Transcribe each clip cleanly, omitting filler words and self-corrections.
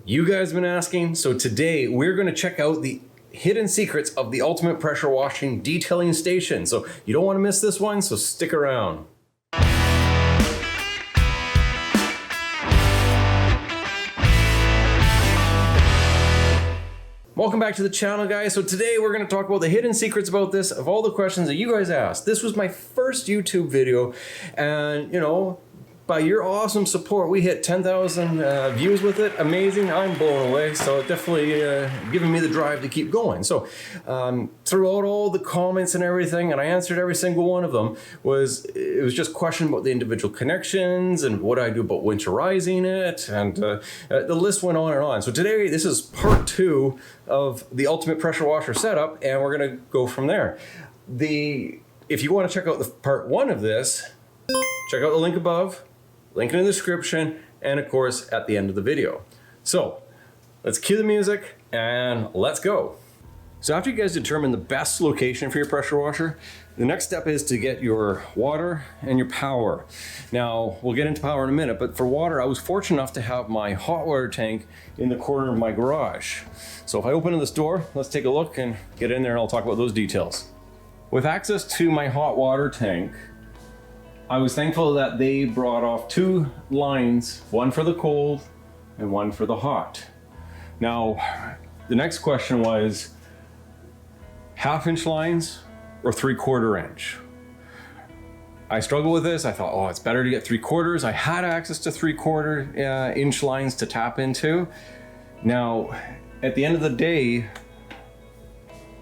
You guys have been asking, so today we're going to check out the hidden secrets of the ultimate pressure washing detailing station. So you don't want to miss this one, so stick around. Welcome back to the channel, guys. So today we're going to talk about the hidden secrets about this, of all the questions that you guys asked. This was my first YouTube video, and by your awesome support, we hit 10,000 views with it. Amazing, I'm blown away. So definitely giving me the drive to keep going. So throughout all the comments and everything, and I answered every single one of them, it was just question about the individual connections and what I do about winterizing it, and the list went on and on. So today, this is part 2 of the ultimate pressure washer setup, and we're gonna go from there. If you wanna check out the part 1 of this, check out the link above, link in the description, and of course at the end of the video. So let's cue the music and let's go. So after you guys determine the best location for your pressure washer, the next step is to get your water and your power. Now, we'll get into power in a minute, but for water, I was fortunate enough to have my hot water tank in the corner of my garage. So if I open this door, let's take a look and get in there, and I'll talk about those details. With access to my hot water tank, I was thankful that they brought off 2 lines, one for the cold and one for the hot. Now, the next question was 1/2-inch lines or 3/4 inch. I struggled with this. I thought, oh, it's better to get 3/4. I had access to 3/4 inch lines to tap into. Now, at the end of the day,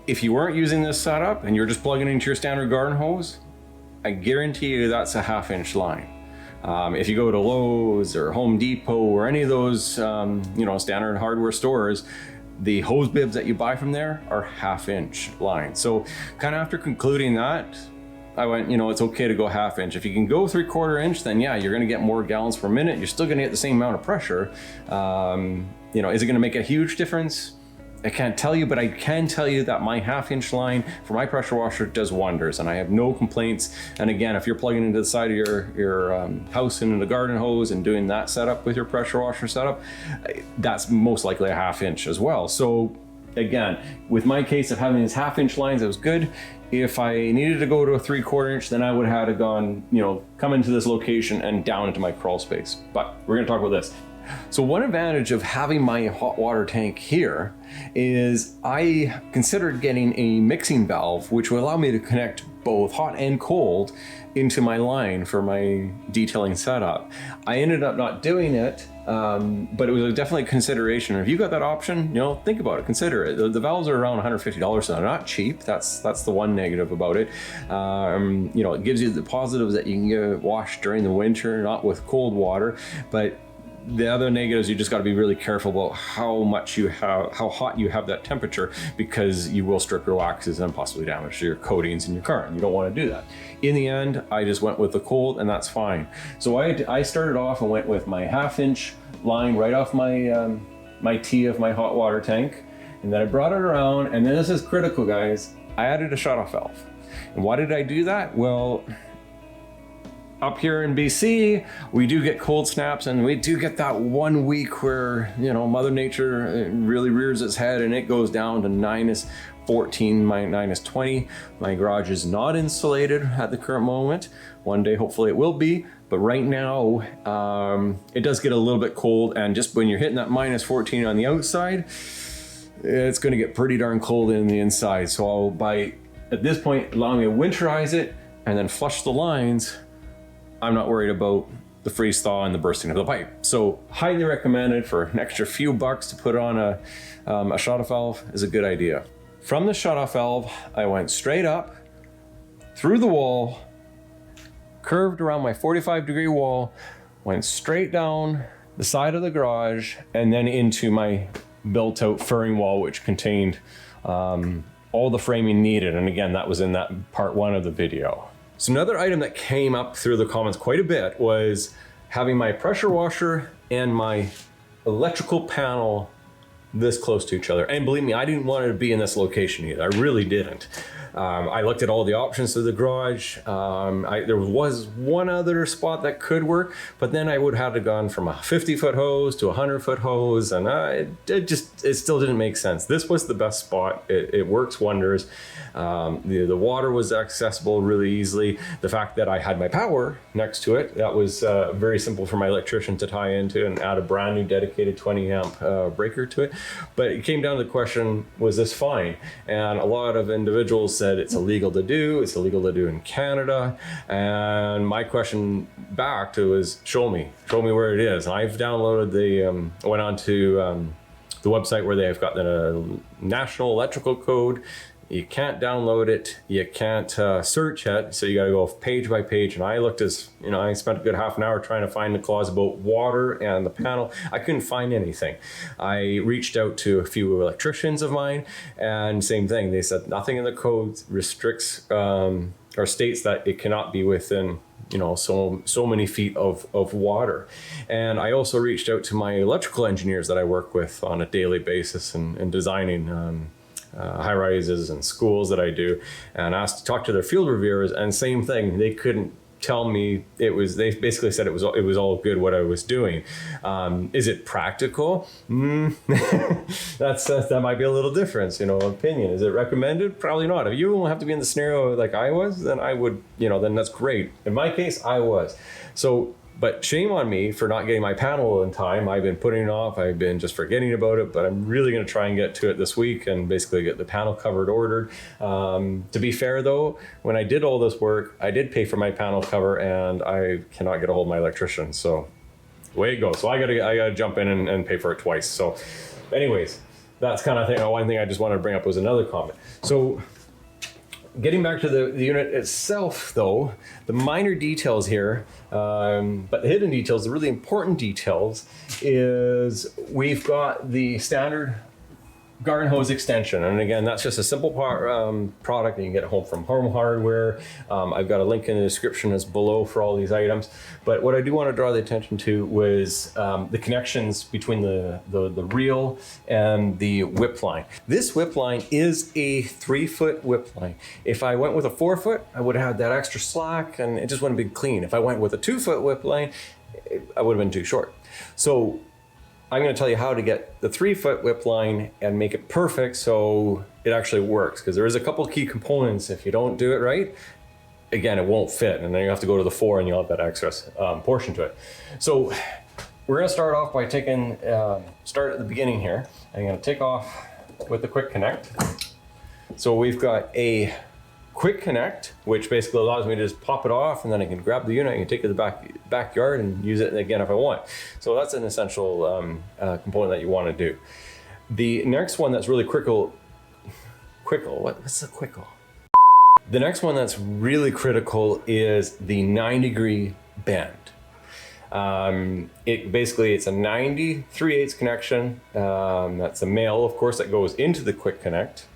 if you weren't using this setup and you're just plugging into your standard garden hose, I guarantee you that's a 1/2-inch line. If you go to Lowe's or Home Depot or any of those standard hardware stores, the hose bibs that you buy from there are 1/2-inch lines. So kind of after concluding that, I went, it's okay to go 1/2 inch. If you can go 3/4 inch, then yeah, you're gonna get more gallons per minute. You're still gonna get the same amount of pressure. Is it gonna make a huge difference? I can't tell you, but I can tell you that my 1/2-inch line for my pressure washer does wonders, and I have no complaints. And again, if you're plugging into the side of your house into the garden hose and doing that setup with your pressure washer setup, that's most likely a 1/2 inch as well. So again, with my case of having these 1/2-inch lines, it was good. If I needed to go to a 3/4 inch, then I would have had to gone, come into this location and down into my crawl space. But we're gonna talk about this. So one advantage of having my hot water tank here is I considered getting a mixing valve, which would allow me to connect both hot and cold into my line for my detailing setup. I ended up not doing it, but it was definitely a consideration. If you got that option, think about it, consider it. The valves are around $150, so they're not cheap. That's the one negative about it. It gives you the positives that you can get washed during the winter, not with cold water, but the other negatives, you just got to be really careful about how hot you have that temperature, because you will strip your waxes and possibly damage your coatings in your car, and you don't want to do that. In the end, I just went with the cold, and that's fine. So I started off and went with my 1/2-inch line right off my tee of my hot water tank, and then I brought it around, and then this is critical, guys. I added a shutoff valve. And why did I do that? Well, up here in BC, we do get cold snaps, and we do get that 1 week where, Mother Nature really rears its head and it goes down to -14, -20. My garage is not insulated at the current moment. One day, hopefully it will be. But right now, it does get a little bit cold, and just when you're hitting that -14 on the outside, it's gonna get pretty darn cold in the inside. So at this point, allowing me to winterize it and then flush the lines, I'm not worried about the freeze thaw and the bursting of the pipe. So highly recommended. For an extra few bucks to put on a shutoff valve is a good idea. From the shutoff valve, I went straight up through the wall, curved around my 45-degree wall, went straight down the side of the garage, and then into my built-out furring wall, which contained all the framing needed. And again, that was in that part 1 of the video. So another item that came up through the comments quite a bit was having my pressure washer and my electrical panel this close to each other. And believe me, I didn't want to be in this location either. I really didn't. I looked at all the options to the garage. There was one other spot that could work, but then I would have to gone from a 50-foot hose to a 100-foot hose, and it still didn't make sense. This was the best spot. It works wonders. The water was accessible really easily. The fact that I had my power next to it, that was very simple for my electrician to tie into and add a brand new dedicated 20 amp breaker to it. But it came down to the question, was this fine? And a lot of individuals said it's illegal to do. It's illegal to do in Canada. And my question back to was, show me where it is. And I've downloaded went on to the website where they've got the National Electrical Code. You can't download it. You can't search it. So you got to go page by page. And I looked I spent a good half an hour trying to find the clause about water and the panel. I couldn't find anything. I reached out to a few electricians of mine, and same thing. They said nothing in the code restricts or states that it cannot be within so many feet of water. And I also reached out to my electrical engineers that I work with on a daily basis and designing high rises and schools that I do, and asked to talk to their field reviewers, and same thing, they couldn't tell me they basically said it was all good what I was doing. Is it practical? That might be a little difference, opinion. Is it recommended? Probably not. If you don't have to be in the scenario like I was, then I would, then that's great. In my case, I was. But shame on me for not getting my panel in time. I've been putting it off. I've been just forgetting about it, but I'm really going to try and get to it this week and basically get the panel cover ordered. To be fair though, when I did all this work, I did pay for my panel cover, and I cannot get a hold of my electrician. So way it goes. So I gotta jump in and pay for it twice. So anyways, that's kind of thing. One thing I just wanted to bring up was another comment. So getting back to the unit itself though, the minor details here, but the hidden details, the really important details, is we've got the standard garden hose extension. And again, that's just a simple product that you can get at home from Home Hardware. I've got a link in the description as below for all these items. But what I do want to draw the attention to was the connections between the reel and the whip line. This whip line is a 3-foot whip line. If I went with a 4-foot, I would have had that extra slack and it just wouldn't have been clean. If I went with a 2-foot whip line, I would have been too short. So I'm going to tell you how to get the 3-foot whip line and make it perfect so it actually works, because there is a couple key components. If you don't do it right, again, it won't fit, and then you have to go to the 4 and you'll have that extra portion to it. So we're going to start off by start at the beginning here. I'm going to take off with the quick connect. So we've got a quick connect, which basically allows me to just pop it off, and then I can grab the unit, I can take it to the backyard and use it again if I want. So that's an essential component that you want to do. The next one that's really critical, what's the quickle? The next one that's really critical is the 9-degree bend. It's a 90 3/8 connection. That's a male, of course, that goes into the quick connect,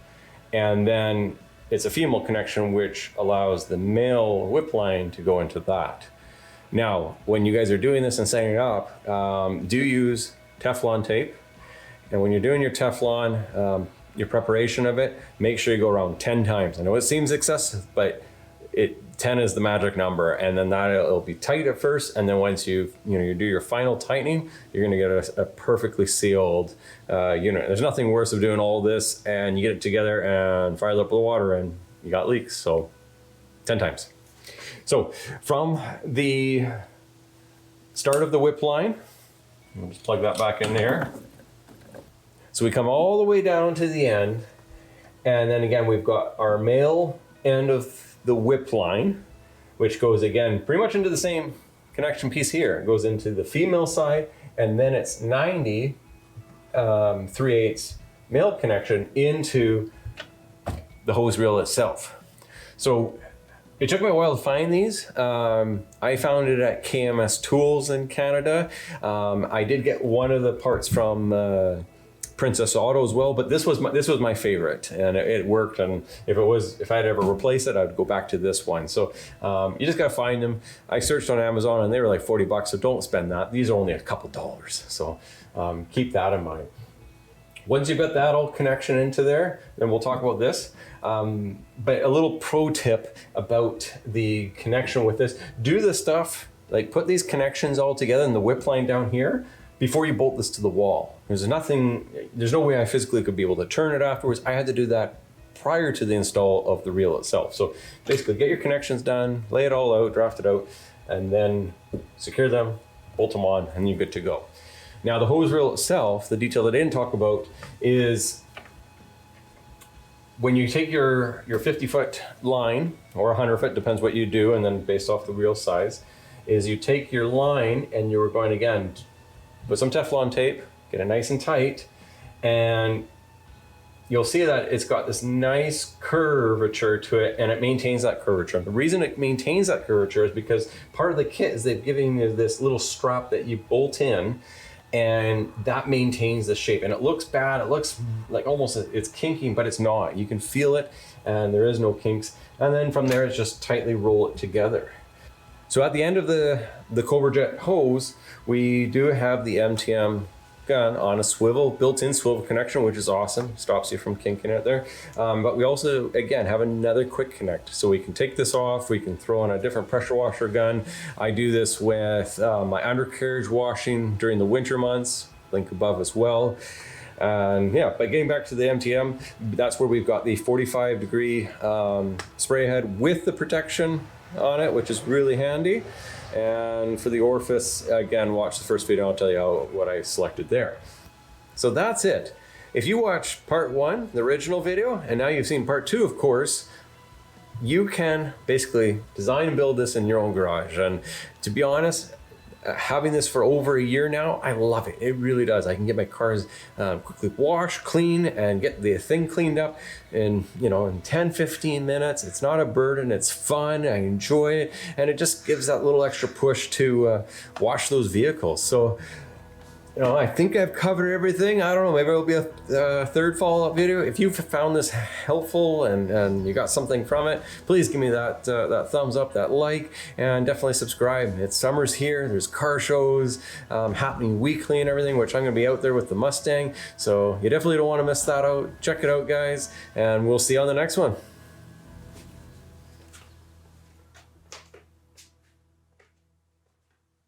and then it's a female connection which allows the male whip line to go into that. Now, when you guys are doing this and setting it up, do use Teflon tape. And when you're doing your Teflon, your preparation of it, make sure you go around 10 times. I know it seems excessive, but 10 is the magic number, and then it'll be tight at first, and then once you do your final tightening, you're gonna get a perfectly sealed unit. There's nothing worse of doing all this and you get it together and fire up the water and you got leaks. So 10 times. So from the start of the whip line, we'll just plug that back in there. So we come all the way down to the end, and then again we've got our male end of the whip line, which goes again pretty much into the same connection piece here. It goes into the female side, and then it's 90 3/8 male connection into the hose reel itself. So it took me a while to find these. I found it at KMS Tools in Canada. I did get one of the parts from Princess Auto as well, but this was my favorite, and it worked. And if I had ever replaced it, I'd go back to this one. So you just gotta find them. I searched on Amazon and they were like $40, so don't spend that. These are only a couple dollars, so keep that in mind. Once you've got that all connection into there, then we'll talk about this. But a little pro tip about the connection with this, do the stuff, like put these connections all together in the whip line down here before you bolt this to the wall. There's no way I physically could be able to turn it afterwards. I had to do that prior to the install of the reel itself. So basically get your connections done, lay it all out, draft it out, and then secure them, bolt them on, and you're good to go. Now the hose reel itself, the detail that I didn't talk about is when you take your 50-foot line, or 100-foot, depends what you do, and then based off the reel size, is you take your line and you're going, again, put some Teflon tape, get it nice and tight, and you'll see that it's got this nice curvature to it, and it maintains that curvature. The reason it maintains that curvature is because part of the kit is they've given you this little strap that you bolt in, and that maintains the shape. And it looks bad, it looks like almost it's kinking, but it's not. You can feel it, and there is no kinks. And then from there, it's just tightly roll it together. So at the end of the Cobra Jet hose, we do have the MTM Gun on a swivel, built-in swivel connection, which is awesome, stops you from kinking it there. But we also, again, have another quick connect. So we can take this off, we can throw on a different pressure washer gun. I do this with my undercarriage washing during the winter months, link above as well. And yeah, but getting back to the MTM, that's where we've got the 45-degree spray head with the protection on it, which is really handy. And for the orifice, again, watch the first video, I'll tell you what I selected there. So that's it. If you watch part 1, the original video, and now you've seen part 2, of course, you can basically design and build this in your own garage. And to be honest, having this for over a year now, I love it. It really does. I can get my cars quickly washed, clean, and get the thing cleaned up in 10, 15 minutes. It's not a burden. It's fun. I enjoy it, and it just gives that little extra push to wash those vehicles. So, I think I've covered everything. I don't know, maybe it'll be a third follow-up video. If you've found this helpful and you got something from it, please give me that thumbs up, that like, and definitely subscribe. It's summer's here, there's car shows happening weekly and everything, which I'm gonna be out there with the Mustang. So you definitely don't wanna miss that out. Check it out, guys, and we'll see you on the next one.